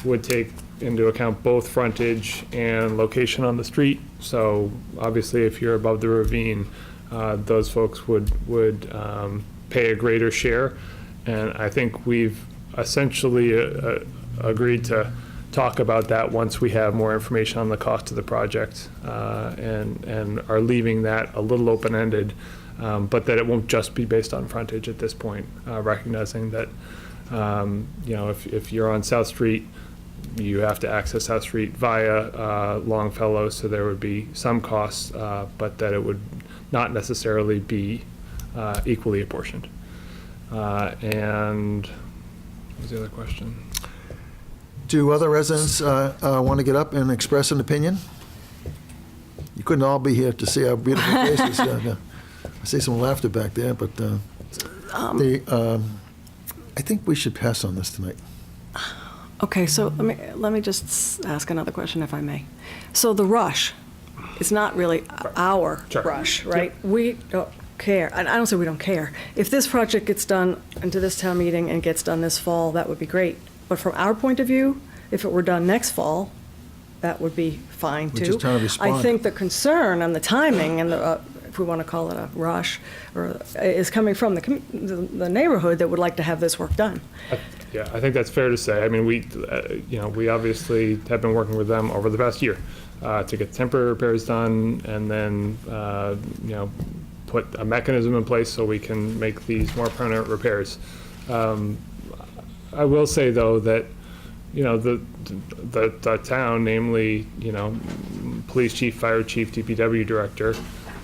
would take into account both frontage and location on the street. So obviously, if you're above the ravine, those folks would pay a greater share. And I think we've essentially agreed to talk about that once we have more information on the cost of the project, and are leaving that a little open-ended, but that it won't just be based on frontage at this point, recognizing that, if you're on South Street, you have to access South Street via Longfellow, so there would be some costs, but that it would not necessarily be equally apportioned. And what was the other question? Do other residents want to get up and express an opinion? You couldn't all be here to see our beautiful faces. I see some laughter back there, but I think we should pass on this tonight. Okay, so let me just ask another question, if I may. So the rush is not really our Sure. rush, right? We don't care, and I don't say we don't care. If this project gets done into this town meeting and gets done this fall, that would be great. But from our point of view, if it were done next fall, that would be fine, too. We're just trying to respond. I think the concern and the timing and the, if we want to call it a rush, is coming from the neighborhood that would like to have this work done. Yeah, I think that's fair to say. I mean, we obviously have been working with them over the past year to get temporary repairs done, and then, put a mechanism in place so we can make these more permanent repairs. I will say, though, that, the town, namely, police chief, fire chief, DPW director,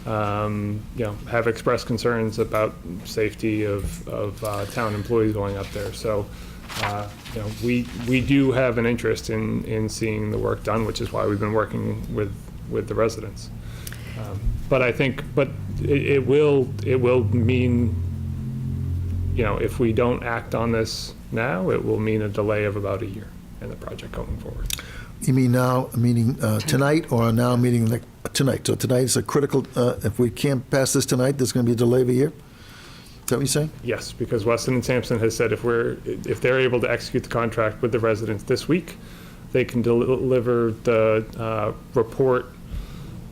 have expressed concerns about safety of town employees going up there. So, we do have an interest in seeing the work done, which is why we've been working with the residents. But I think, it will mean, if we don't act on this now, it will mean a delay of about a year in the project going forward. You mean now, meaning tonight, or now meaning tonight? So tonight is a critical, if we can't pass this tonight, there's going to be a delay of a year? Is that what you're saying? Yes, because Weston and Sampson has said if they're able to execute the contract with the residents this week, they can deliver the report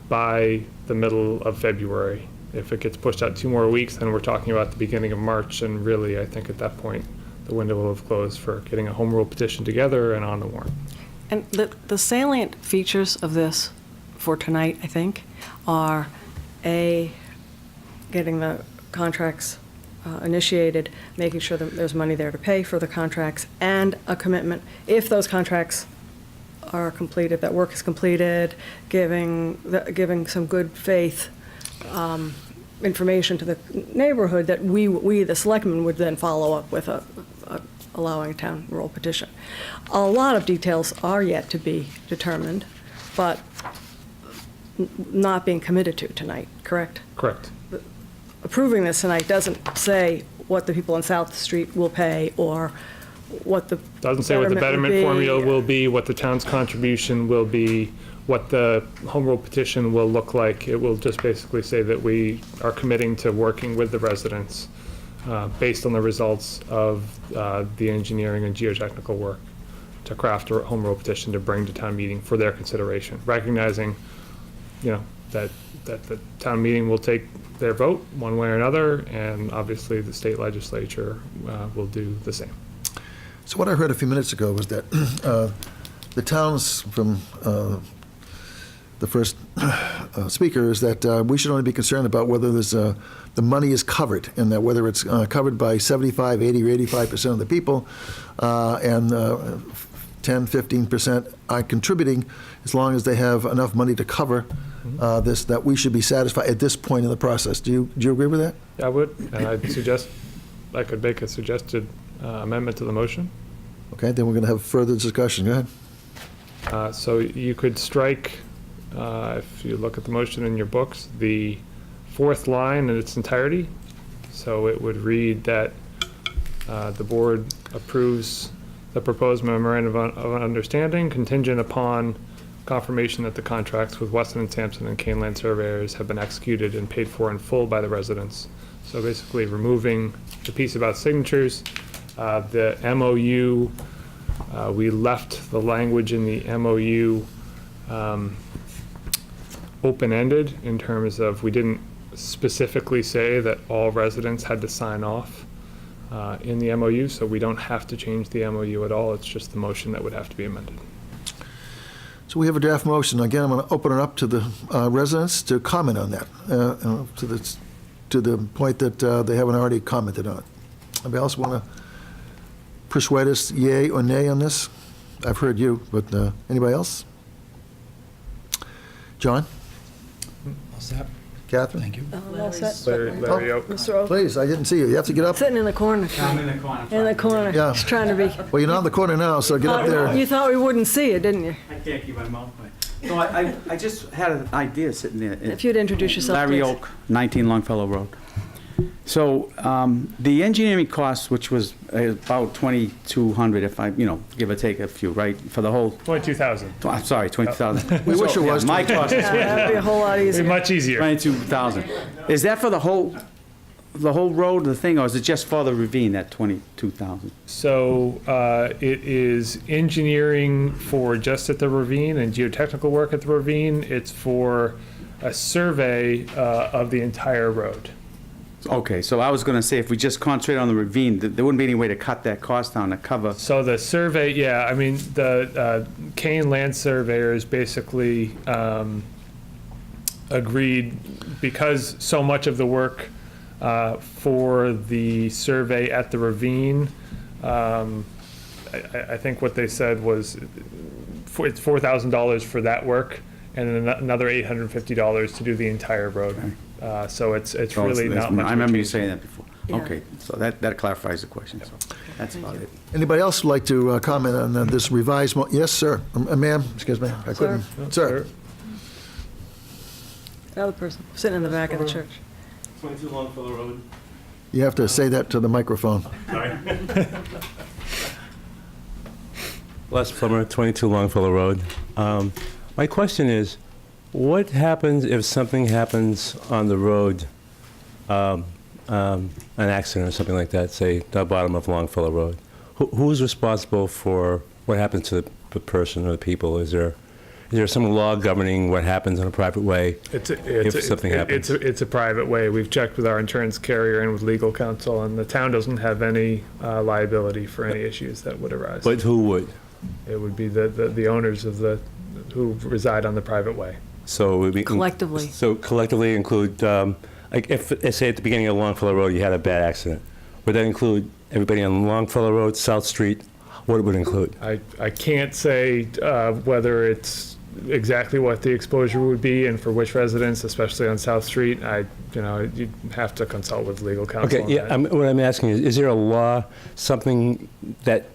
by the middle of February. If it gets pushed out 2 more weeks, then we're talking about the beginning of March, and really, I think at that point, the window will have closed for getting a home rule petition together and on the warrant. And the salient features of this for tonight, I think, are getting the contracts initiated, making sure that there's money there to pay for the contracts, and a commitment, if those contracts are completed, that work is completed, giving some good faith information to the neighborhood that we, the selectmen, would then follow up with allowing a town rule petition. A lot of details are yet to be determined, but not being committed to tonight, correct? Correct. Approving this tonight doesn't say what the people on South Street will pay, or what the Doesn't say what the betterment would be. formula will be, what the town's contribution will be, what the home rule petition will look like. It will just basically say that we are committing to working with the residents based on the results of the engineering and geotechnical work to craft a home rule petition to bring to town meeting for their consideration, recognizing, that the town meeting will take their vote one way or another, and obviously the state legislature will do the same. So what I heard a few minutes ago was that the towns, from the first speaker, is that we should only be concerned about whether there's the money is covered, and that whether it's covered by 75, 80, or 85% of the people, and 10, 15% are contributing, as long as they have enough money to cover this, that we should be satisfied at this point in the process. Do you agree with that? I would, and I'd suggest I could make a suggested amendment to the motion. Okay, then we're going to have further discussion. Go ahead. So you could strike, if you look at the motion in your books, the 4th line in its entirety. So it would read that the board approves the proposed memorandum of understanding contingent upon confirmation that the contracts with Weston and Sampson and Kane Land Surveyors have been executed and paid for in full by the residents. So basically removing the piece about signatures. The MOU, we left the language in the MOU open-ended in terms of, we didn't specifically say that all residents had to sign off in the MOU, so we don't have to change the MOU at all. It's just the motion that would have to be amended. So we have a draft motion. Again, I'm going to open it up to the residents to comment on that, to the point that they haven't already commented on it. Anybody else want to persuade us yay or nay on this? I've heard you, but anybody else? John? All set. Catherine? Thank you. All set. Larry Oak. Mr. Oak, Please, I didn't see you. You have to get up. sitting in the corner. I'm in the corner. In the corner. Yeah. Just trying to be. Well, you're not in the corner now, so get up there. You thought we wouldn't see it, didn't you? I can't keep my mouth quiet. No, I just had an idea sitting there. If you'd introduce yourself, Larry please. Oak, 19 Longfellow Road. So the engineering cost, which was about 2,200, if I, give or take a few, right, for the whole, 22,000. I'm sorry, 20,000. We wish it was My cost is That'd be a whole lot easier. Much easier. 22,000. Is that for the whole road, the thing, or is it just for the ravine, that 22,000? So it is engineering for just at the ravine and geotechnical work at the ravine. It's for a survey of the entire road. Okay, so I was going to say, if we just concentrate on the ravine, there wouldn't be any way to cut that cost down to cover. So the survey, yeah, I mean, the Kane Land Surveyors basically agreed, because so much of the work for the survey at the ravine, I think what they said was it's $4,000 for that work and then another $850 to do the entire road. So it's really not much. I remember you saying that before. Yeah. Okay, so that clarifies the question, so that's about it. Anybody else would like to comment on this revised, yes, sir? Ma'am, excuse me, I couldn't. Sir? The other person, sitting in the back of the church. 22 Longfellow Road. You have to say that to the microphone. Sorry. Les Plummer, 22 Longfellow Road. My question is, what happens if something happens on the road, an accident or something like that, say, the bottom of Longfellow Road? Who's responsible for what happens to the person or the people? Is there some law governing what happens in a private way if something happens? It's a private way. We've checked with our insurance carrier and with legal counsel, and the town doesn't have any liability for any issues that would arise. But who would? It would be the owners of who reside on the private way. So it would be Collectively. So collectively include, like if, say at the beginning of Longfellow Road, you had a bad accident, would that include everybody on Longfellow Road, South Street? What it would include? I can't say whether it's exactly what the exposure would be and for which residents, especially on South Street. You'd have to consult with legal counsel. Okay, yeah, what I'm asking is there a law, something that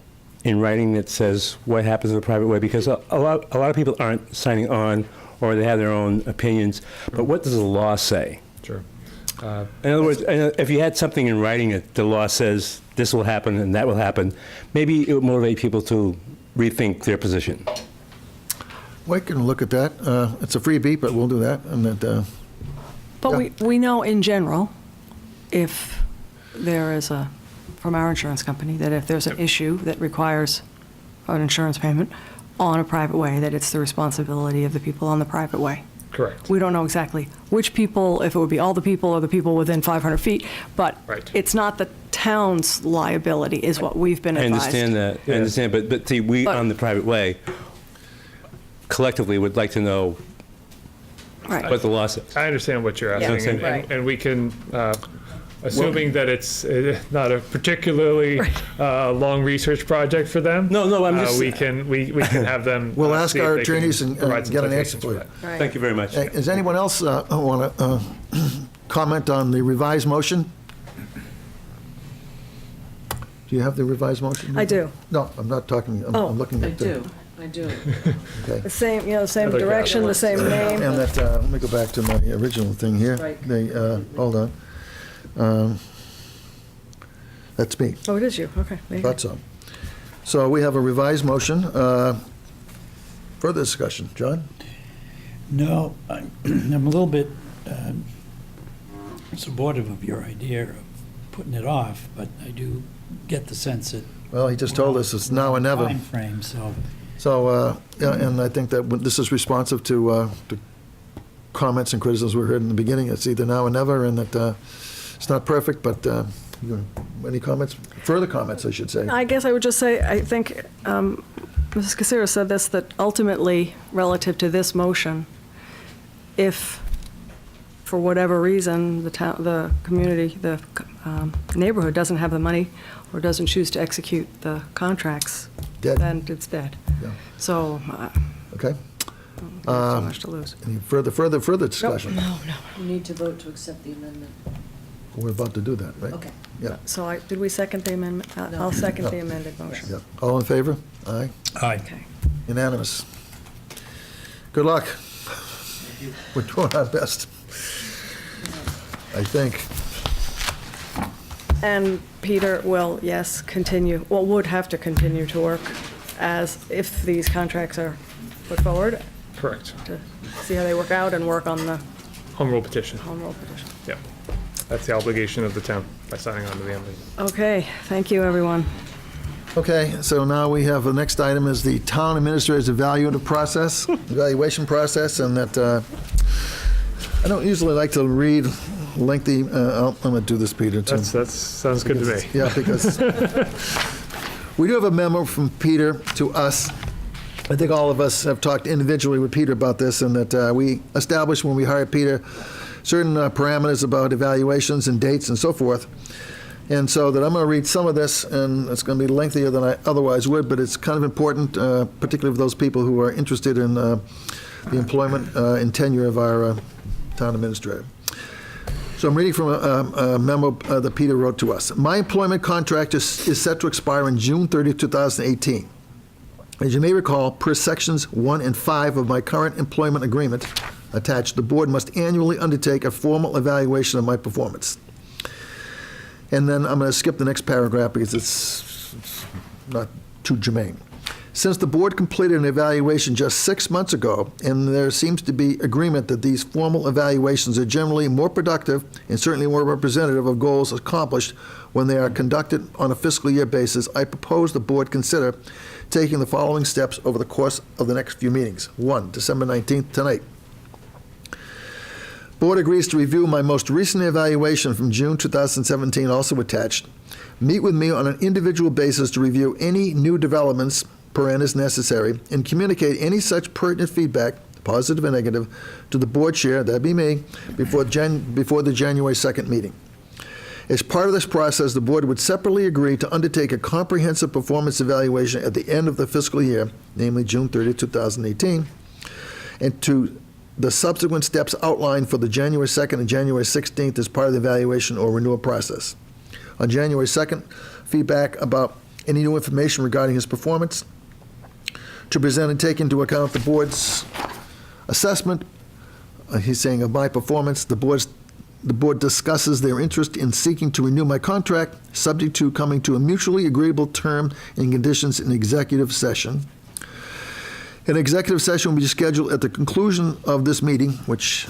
in writing that says what happens in the private way? Because a lot of people aren't signing on, or they have their own opinions, but what does the law say? Sure. In other words, if you had something in writing that the law says this will happen and that will happen, maybe it would motivate people to rethink their position. We can look at that. It's a freebie, but we'll do that. And that. But we know in general, if there is from our insurance company, that if there's an issue that requires an insurance payment on a private way, that it's the responsibility of the people on the private way. Correct. We don't know exactly which people, if it would be all the people or the people within 500 feet, but Right. it's not the town's liability, is what we've been I advised. understand that. Yeah. I understand, but see, we on the private way collectively would like to know Right. what the law says. I understand what you're Yeah. asking, Right. and we can, assuming that it's not a particularly long research project for them. No, I'm just. we can have them. We'll ask see if our they can attorneys and provide some get an citations answer for you. that. Right. Thank you very much. Hey, does anyone else want to comment on the revised motion? Do you have the revised motion? I do. No, I'm not talking, I'm Oh, looking I at. do, I do. Okay. The same, the same I'd like that. direction, the same name. And that, let me go back to my original thing here. Right. Hold on. That's me. Oh, it is you, okay. There you go. Thought so. So we have a revised motion. Further discussion, John? No, I'm a little bit supportive of your idea of putting it off, but I do get the sense that. Well, he just told us it's now or never. Time frame, so. So, yeah, and I think that this is responsive to comments and criticisms we heard in the beginning. It's either now or never, and that it's not perfect, but any comments? Further comments, I should say. I guess I would just say, I think Mrs. Casera said this, that ultimately, relative to this motion, if, for whatever reason, the community, the neighborhood doesn't have the money or doesn't choose to execute the contracts, Dead. then it's dead. Yeah. So, Okay. there's so much to lose. Any further discussion? No. You need to vote to accept the amendment. We're about to do that, right? Okay. Yeah. So did we second the amendment? I'll second the amended motion. Yeah. All in favor? Aye. Aye. Okay. Unanimous. Good luck. We're doing our best, I think. And Peter will, yes, continue, well, would have to continue to work as if these contracts are put forward, Correct. to see how they work out and work on the Home rule petition. home rule petition. Yep. That's the obligation of the town by signing on to the MOU. Okay, thank you, everyone. Okay, so now we have, the next item is the town administrator's evaluation process, and that, I don't usually like to read lengthy, I'm gonna do this, Peter, too. That sounds good to me. Yeah, because we do have a memo from Peter to us. I think all of us have talked individually with Peter about this, and that we established when we hired Peter certain parameters about evaluations and dates and so forth. And so that I'm going to read some of this, and it's going to be lengthier than I otherwise would, but it's kind of important, particularly for those people who are interested in the employment and tenure of our town administrator. So I'm reading from a memo that Peter wrote to us. My employment contract is set to expire on June 30, 2018. As you may recall, per sections 1 and 5 of my current employment agreement attached, the board must annually undertake a formal evaluation of my performance. And then I'm going to skip the next paragraph because it's not too germane. Since the board completed an evaluation just 6 months ago, and there seems to be agreement that these formal evaluations are generally more productive and certainly more representative of goals accomplished when they are conducted on a fiscal year basis, I propose the board consider taking the following steps over the course of the next few meetings. 1, December 19th, tonight. Board agrees to review my most recent evaluation from June 2017, also attached. Meet with me on an individual basis to review any new developments per as necessary, and communicate any such pertinent feedback, positive and negative, to the board chair, that'd be me, before the January 2nd meeting. As part of this process, the board would separately agree to undertake a comprehensive performance evaluation at the end of the fiscal year, namely June 30, 2018, and to the subsequent steps outlined for the January 2nd and January 16th as part of the evaluation or renewal process. On January 2nd, feedback about any new information regarding his performance, to present and take into account the board's assessment, he's saying, of my performance. The board discusses their interest in seeking to renew my contract, subject to coming to a mutually agreeable term and conditions in executive session. An executive session will be scheduled at the conclusion of this meeting, which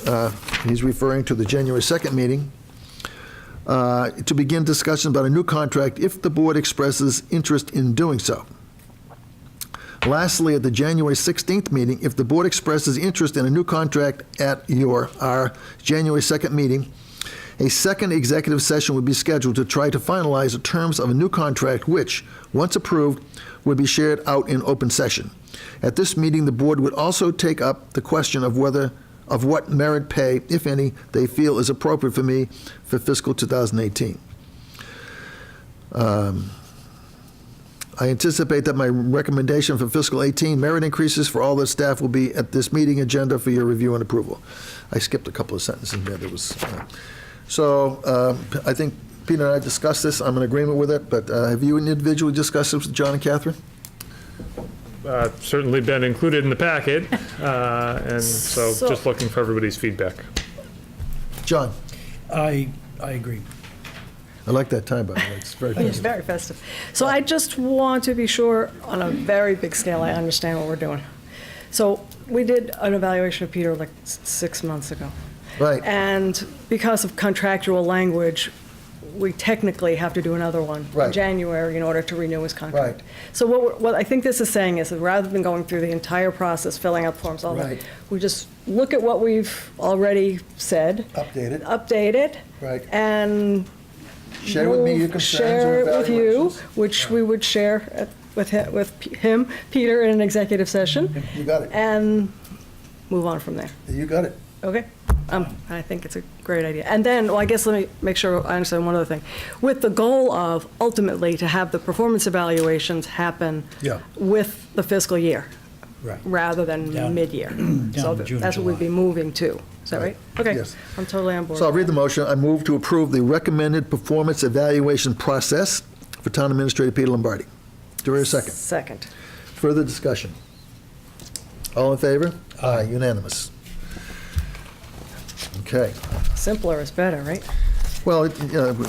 he's referring to the January 2nd meeting, to begin discussion about a new contract if the board expresses interest in doing so. Lastly, at the January 16th meeting, if the board expresses interest in a new contract at our January 2nd meeting, a second executive session would be scheduled to try to finalize the terms of a new contract which, once approved, would be shared out in open session. At this meeting, the board would also take up the question of what merit pay, if any, they feel is appropriate for me for fiscal 2018. I anticipate that my recommendation for fiscal 18 merit increases for all the staff will be at this meeting agenda for your review and approval. I skipped a couple of sentences there. I think Peter and I discussed this. I'm in agreement with it, but have you individually discussed this with John and Catherine? Certainly been included in the packet, and so just looking for everybody's feedback. John? I agree. I like that time, by the way. It's very It's festive. very festive. So I just want to be sure, on a very big scale, I understand what we're doing. So we did an evaluation of Peter like 6 months ago. Right. And because of contractual language, we technically have to do another one Right. in January in order to renew his contract. Right. So what I think this is saying is that rather than going through the entire process, filling out forms, all that, Right. we just look at what we've already said. Update it. Right. And Share with me your concerns share and it with you, evaluations. which we would share with him, Peter, in an executive session, You got it. and move on from there. You got it. Okay? I think it's a great idea. And then, well, I guess let me make sure I understand one other thing. With the goal of ultimately to have the performance evaluations happen Yeah. with the fiscal year, Right. rather than Down- mid-year. So to June, that's what we'd be moving to. Is that right? Okay. Yes. I'm totally on board. So I'll read the motion. I move to approve the recommended performance evaluation process for Town Administrator Peter Lombardi. Do I hear a second? Second. Further discussion? All in favor? Aye. Unanimous. Okay. Simpler is better, right? Well,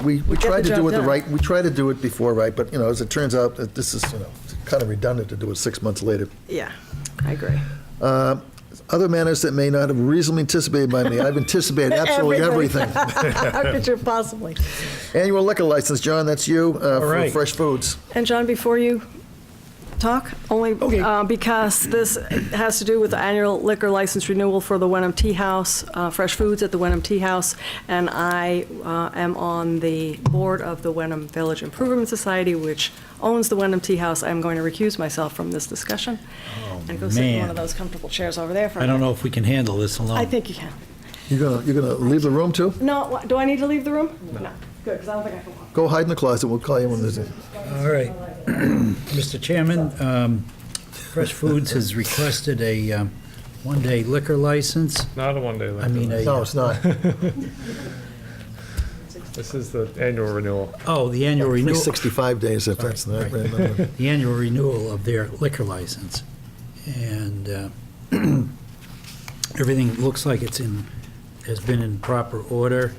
we tried to the do job it the done. right, we tried to do it before, right, but, as it turns out, that this is, kind of redundant to do it 6 months later. Yeah, I agree. Other matters that may not have reasonably anticipated by me, I've anticipated absolutely everything. How could you possibly? Annual liquor license, John, that's you, for right. Fresh Foods. And John, before you talk, only because this has to do with the annual liquor license renewal for the Wenham Tea House, Fresh Foods at the Wenham Tea House, and I am on the board of the Wenham Village Improvement Society, which owns the Wenham Tea House. I'm going to recuse myself from this discussion and go sit in one man. of those comfortable chairs over there for a I don't minute. know if we can handle this alone. I think you can. You're gonna leave the room, too? No, do I need to leave the room? No. Good, because I don't think I can walk. Go hide in the closet, we'll call you when there's a... All right. Mr. Chairman, Fresh Foods has requested a one-day liquor license. Not a one-day liquor. I mean, No, it's not. This is the annual renewal. the annual renewal. 365 days, if that's the right number. The annual renewal of their liquor license. And everything looks like has been in proper order.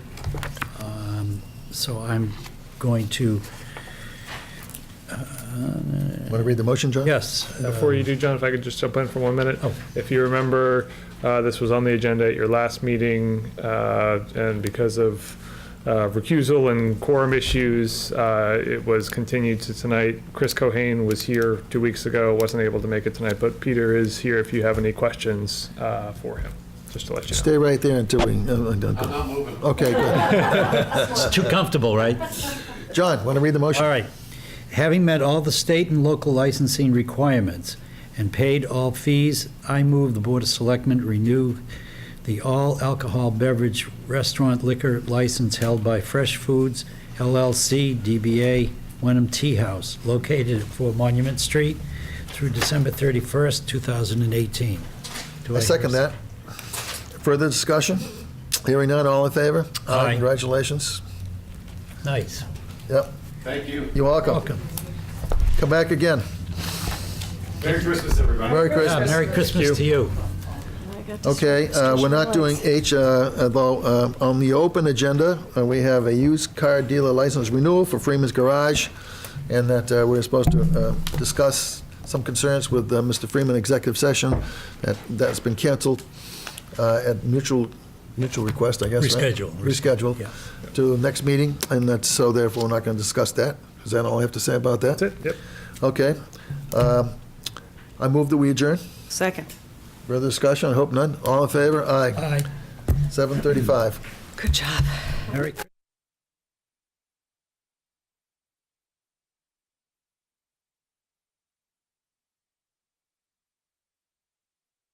So I'm going to, Want to read the motion, John? yes. Before you do, John, if I could just jump in for 1 minute. Oh. If you remember, this was on the agenda at your last meeting, and because of recusal and quorum issues, it was continued to tonight. Chris Cohane was here 2 weeks ago, wasn't able to make it tonight, but Peter is here if you have any questions for him, just to let you know. Stay right there until we... I'm not moving. Okay, good. It's too comfortable, right? John, want to read the motion? All right. Having met all the state and local licensing requirements and paid all fees, I move the Board of Selectmen renew the all-alcohol beverage restaurant liquor license held by Fresh Foods LLC, DBA Wenham Tea House, located at 4 Monument Street, through December 31st, 2018. Do I second hear a- that. Further discussion? Hearing none, all in favor? Aye. Congratulations. Nice. Yep. Thank you. You're welcome. Welcome. Come back again. Merry Christmas, everybody. Merry Yeah, Christmas. Merry Christmas to you. I got to Okay, switch to we're not doing lights. H, although on the open agenda, we have a used car dealer license renewal for Freeman's Garage, and that we're supposed to discuss some concerns with Mr. Freeman executive session. That's been canceled at mutual request, I guess, right? Rescheduled Yeah. to the next meeting, and that's, so therefore, we're not going to discuss that. Is that all I have to say about that? That's it, yep. Okay. I move that we adjourn. Second. Further discussion? I hope none. All in favor? Aye. Aye. 7:35. Good job. Merry